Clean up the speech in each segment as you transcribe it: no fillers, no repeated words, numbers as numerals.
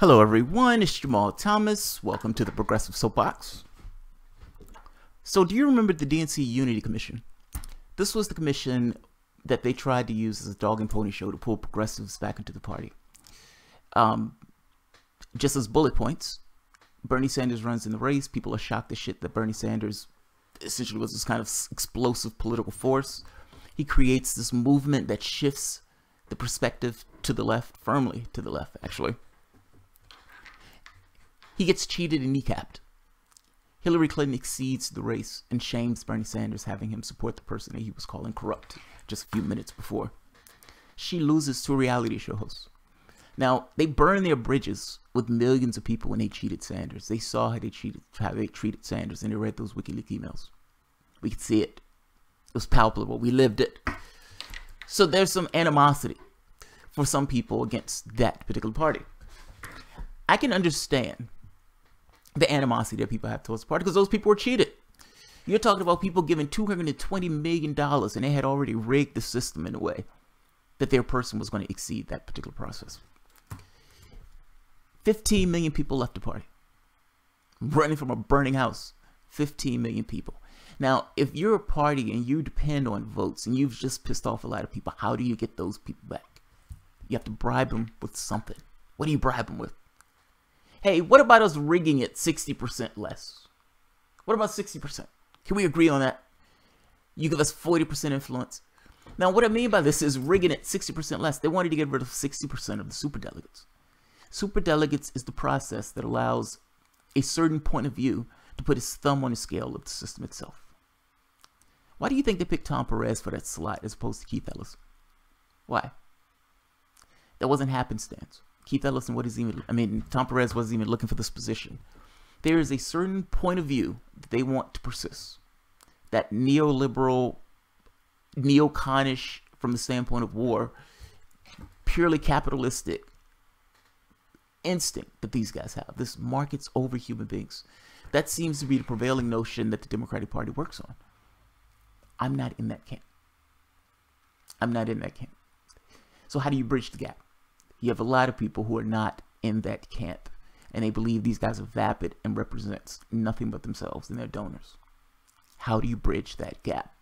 Hello everyone, it's Jamal Thomas. Welcome to the Progressive Soapbox. So do you remember the DNC Unity Commission? This was the commission that they tried to use as a dog and pony show to pull progressives back into the party. Just as bullet points, Bernie Sanders runs in the race. People are shocked as shit that Bernie Sanders essentially was this kind of explosive political force. He creates this movement that shifts the perspective to the left, firmly to the left actually. He gets cheated and kneecapped. Hillary Clinton exceeds the race and shames Bernie Sanders, having him support the person that he was calling corrupt just a few minutes before. She loses to a reality show host. Now, they burn their bridges with millions of people when they cheated Sanders. They saw how they treated Sanders, and they read those WikiLeaks emails. We could see it. It was palpable. We lived it. So there's some animosity for some people against that particular party. I can understand the animosity that people have towards the party because those people were cheated. You're talking about people giving $220 million and they had already rigged the system in a way that their person was going to exceed that particular process. 15 million people left the party. Running from a burning house. 15 million people. Now, if you're a party and you depend on votes and you've just pissed off a lot of people, how do you get those people back? You have to bribe them with something. What do you bribe them with? Hey, what about us rigging it 60% less? What about 60%? Can we agree on that? You give us 40% influence. Now, what I mean by this is rigging it 60% less. They wanted to get rid of 60% of the superdelegates. Superdelegates is the process that allows a certain point of view to put his thumb on the scale of the system itself. Why do you think they picked Tom Perez for that slot as opposed to Keith Ellison? Why? That wasn't happenstance. Keith Ellison, Tom Perez wasn't even looking for this position. There is a certain point of view that they want to persist. That neoliberal, neoconish, from the standpoint of war, purely capitalistic instinct that these guys have. This markets over human beings. That seems to be the prevailing notion that the Democratic Party works on. I'm not in that camp. I'm not in that camp. So how do you bridge the gap? You have a lot of people who are not in that camp, and they believe these guys are vapid and represents nothing but themselves and their donors. How do you bridge that gap?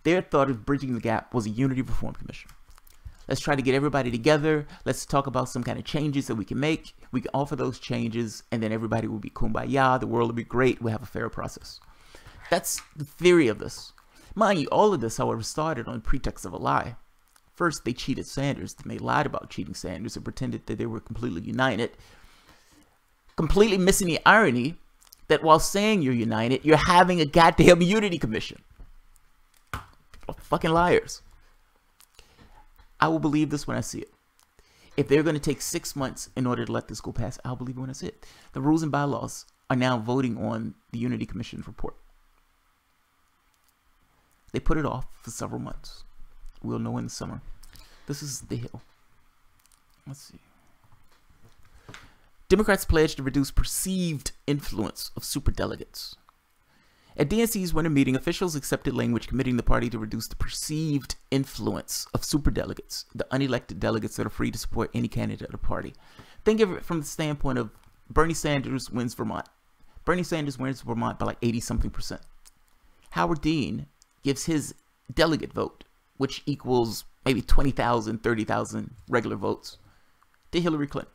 Their thought of bridging the gap was a unity reform commission. Let's try to get everybody together. Let's talk about some kind of changes that we can make. We can offer those changes, and then everybody will be kumbaya. The world will be great. We'll have a fair process. That's the theory of this. Mind you, all of this, however, started on the pretext of a lie. First, they cheated Sanders, and they lied about cheating Sanders and pretended that they were completely united, completely missing the irony that while saying you're united, you're having a goddamn unity commission. People are fucking liars. I will believe this when I see it. If they're going to take 6 months in order to let this go past, I'll believe it when I see it. The rules and bylaws are now voting on the Unity Commission's report. They put it off for several months. We'll know in the summer. This is the Hill. Let's see. Democrats pledged to reduce perceived influence of superdelegates. At DNC's winter meeting, officials accepted language committing the party to reduce the perceived influence of superdelegates, the unelected delegates that are free to support any candidate of the party. Think of it from the standpoint of Bernie Sanders wins Vermont. Bernie Sanders wins Vermont by like 80-something%. Howard Dean gives his delegate vote, which equals maybe 20,000, 30,000 regular votes, to Hillary Clinton.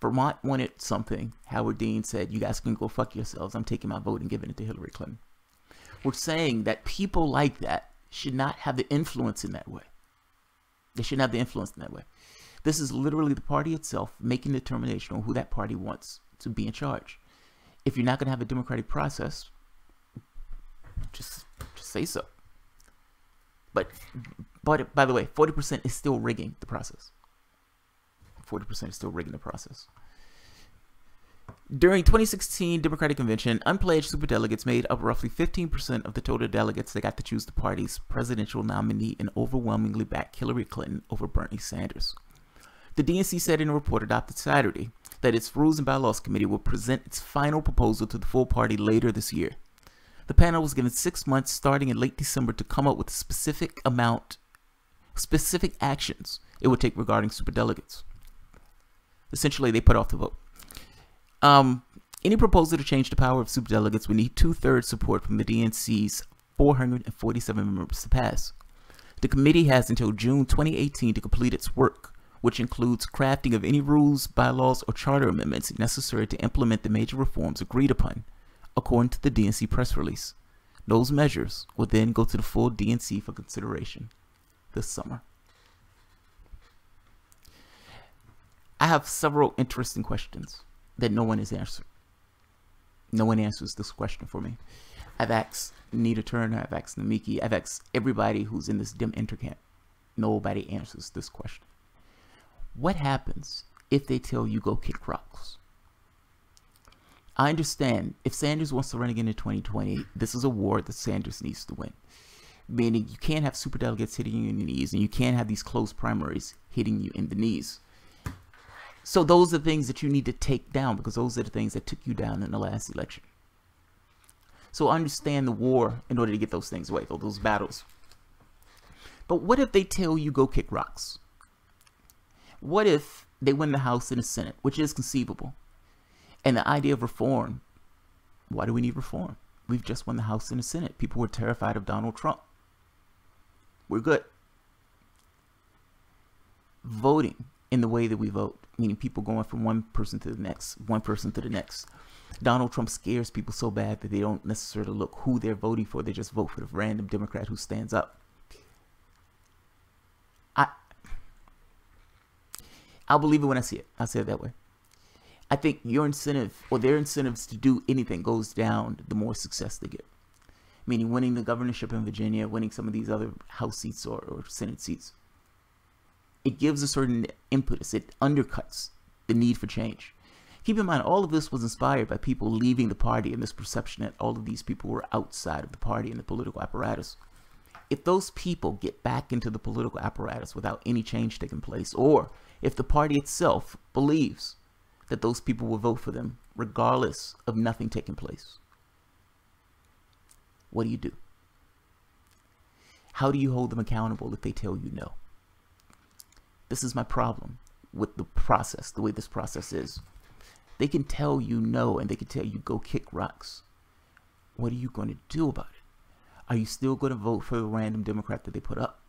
Vermont wanted something. Howard Dean said, you guys can go fuck yourselves. I'm taking my vote and giving it to Hillary Clinton. We're saying that people like that should not have the influence in that way. They shouldn't have the influence in that way. This is literally the party itself making the determination on who that party wants to be in charge. If you're not going to have a democratic process, just say so. But by the way, 40% is still rigging the process. 40% is still rigging the process. During 2016 Democratic Convention, unpledged superdelegates made up roughly 15% of the total delegates that got to choose the party's presidential nominee and overwhelmingly backed Hillary Clinton over Bernie Sanders. The DNC said in a report adopted Saturday that its Rules and Bylaws Committee will present its final proposal to the full party later this year. The panel was given 6 months starting in late December to come up with a specific actions it would take regarding superdelegates. Essentially, they put off the vote. Any proposal to change the power of superdelegates would need 2/3 support from the DNC's 447 members to pass. The committee has until June 2018 to complete its work, which includes crafting of any rules, bylaws, or charter amendments necessary to implement the major reforms agreed upon, according to the DNC press release. Those measures will then go to the full DNC for consideration this summer. I have several interesting questions that no one has answered. No one answers this question for me. I've asked Nita Turner, I've asked Namiki, I've asked everybody who's in this dim intercamp. Nobody answers this question. What happens if they tell you go kick rocks? I understand if Sanders wants to run again in 2020, this is a war that Sanders needs to win. Meaning you can't have superdelegates hitting you in the knees, and you can't have these close primaries hitting you in the knees. So those are things that you need to take down, because those are the things that took you down in the last election. So understand the war in order to get those things away, those battles. But what if they tell you go kick rocks? What if they win the House and the Senate, which is conceivable? And the idea of reform, why do we need reform? We've just won the House and the Senate. People were terrified of Donald Trump. We're good. Voting in the way that we vote, meaning people going from one person to the next, one person to the next. Donald Trump scares people so bad that they don't necessarily look who they're voting for. They just vote for the random Democrat who stands up. I'll believe it when I see it. I'll say it that way. I think your incentive or their incentives to do anything goes down the more success they get. Meaning winning the governorship in Virginia, winning some of these other House seats or Senate seats. It gives a certain impetus. It undercuts the need for change. Keep in mind, all of this was inspired by people leaving the party and this perception that all of these people were outside of the party and the political apparatus. If those people get back into the political apparatus without any change taking place, or if the party itself believes that those people will vote for them regardless of nothing taking place, what do you do? How do you hold them accountable if they tell you no? This is my problem with the process, the way this process is. They can tell you no, and they can tell you go kick rocks. What are you going to do about it? Are you still going to vote for the random Democrat that they put up?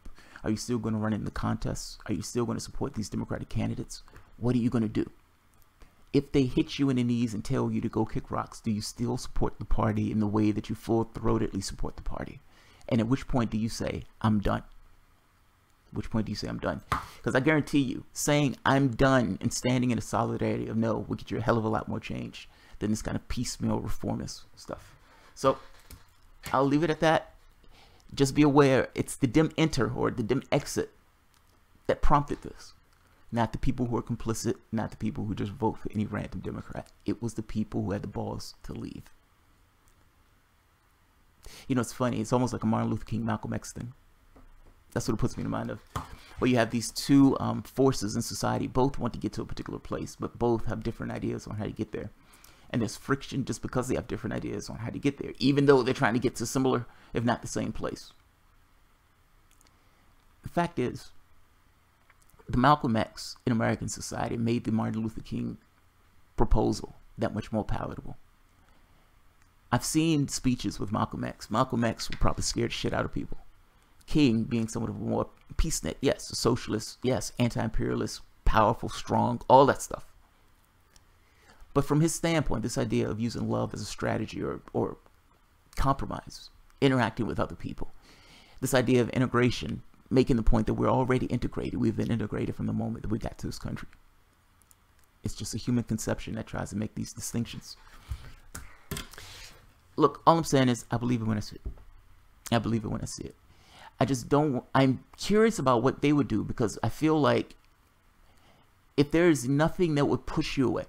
Are you still going to run in the contests? Are you still going to support these Democratic candidates? What are you going to do? If they hit you in the knees and tell you to go kick rocks, do you still support the party in the way that you full-throatedly support the party? And at which point do you say, I'm done? Which point do you say I'm done? Because I guarantee you, saying I'm done and standing in a solidarity of no will get you a hell of a lot more change than this kind of piecemeal reformist stuff. So I'll leave it at that. Just be aware, it's the dim enter or the dim exit that prompted this. Not the people who are complicit, not the people who just vote for any random Democrat. It was the people who had the balls to leave. You know, it's funny. It's almost like a Martin Luther King, Malcolm X thing. That's what it puts me in the mind of. Where you have these two forces in society. Both want to get to a particular place, but both have different ideas on how to get there. And there's friction just because they have different ideas on how to get there, even though they're trying to get to similar, if not the same place. The fact is, the Malcolm X in American society made the Martin Luther King proposal that much more palatable. I've seen speeches with Malcolm X. Malcolm X would probably scare the shit out of people. King being somewhat of a more peacenik, yes, a socialist, yes, anti-imperialist, powerful, strong, all that stuff. But from his standpoint, this idea of using love as a strategy or compromise, interacting with other people, this idea of integration, making the point that we're already integrated. We've been integrated from the moment that we got to this country. It's just a human conception that tries to make these distinctions. Look, all I'm saying is I believe it when I see it. I believe it when I see it. I just don't, I'm curious about what they would do, because I feel like if there is nothing that would push you away,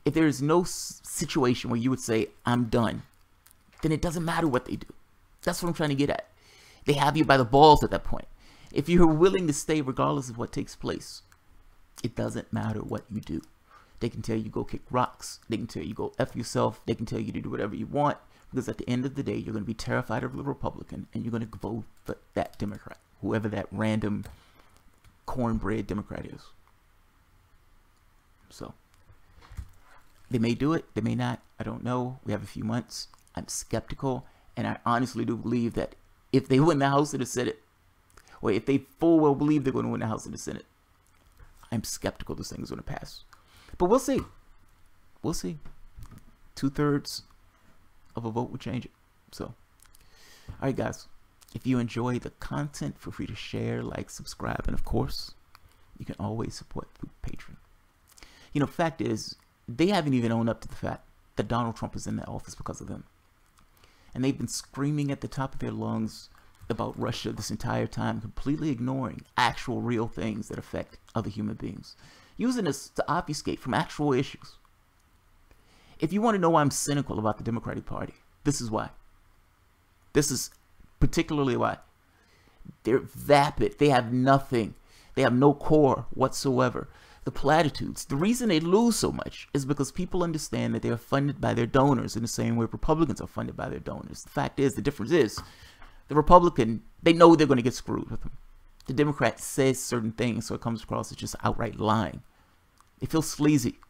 if there is no situation where you would say, I'm done, then it doesn't matter what they do. That's what I'm trying to get at. They have you by the balls at that point. If you're willing to stay regardless of what takes place, it doesn't matter what you do. They can tell you go kick rocks. They can tell you go F yourself. They can tell you to do whatever you want. Because at the end of the day, you're going to be terrified of the Republican, and you're going to vote for that Democrat, whoever that random cornbread Democrat is. So they may do it, they may not. I don't know. We have a few months. I'm skeptical, and I honestly do believe that if they win the House and the Senate, or if they full well believe they're going to win the House and the Senate, I'm skeptical this thing is going to pass. But we'll see. We'll see. 2/3 of a vote will change it. So, all right, guys. If you enjoy the content, feel free to share, like, subscribe, and of course, you can always support through Patreon. You know, fact is, they haven't even owned up to the fact that Donald Trump is in the office because of them. And they've been screaming at the top of their lungs about Russia this entire time, completely ignoring actual real things that affect other human beings, using this to obfuscate from actual issues. If you want to know why I'm cynical about the Democratic Party, this is why. This is particularly why. They're vapid. They have nothing. They have no core whatsoever. The platitudes. The reason they lose so much is because people understand that they are funded by their donors in the same way Republicans are funded by their donors. The fact is, the difference is, the Republican, they know they're going to get screwed with them. The Democrat says certain things, so it comes across as just outright lying. They feel sleazy,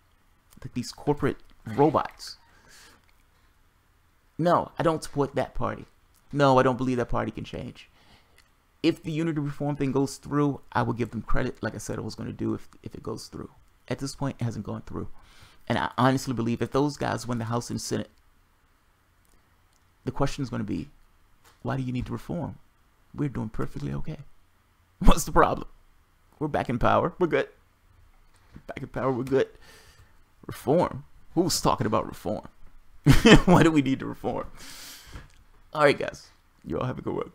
like these corporate robots. No, I don't support that party. No, I don't believe that party can change. If the unity reform thing goes through, I will give them credit, like I said I was going to do if it goes through. At this point, it hasn't gone through. And I honestly believe if those guys win the House and Senate, the question is going to be, why do you need to reform? We're doing perfectly okay. What's the problem? We're back in power. We're good. Back in power. We're good. Reform? Who's talking about reform? Why do we need to reform? All right, guys. You all have a good one.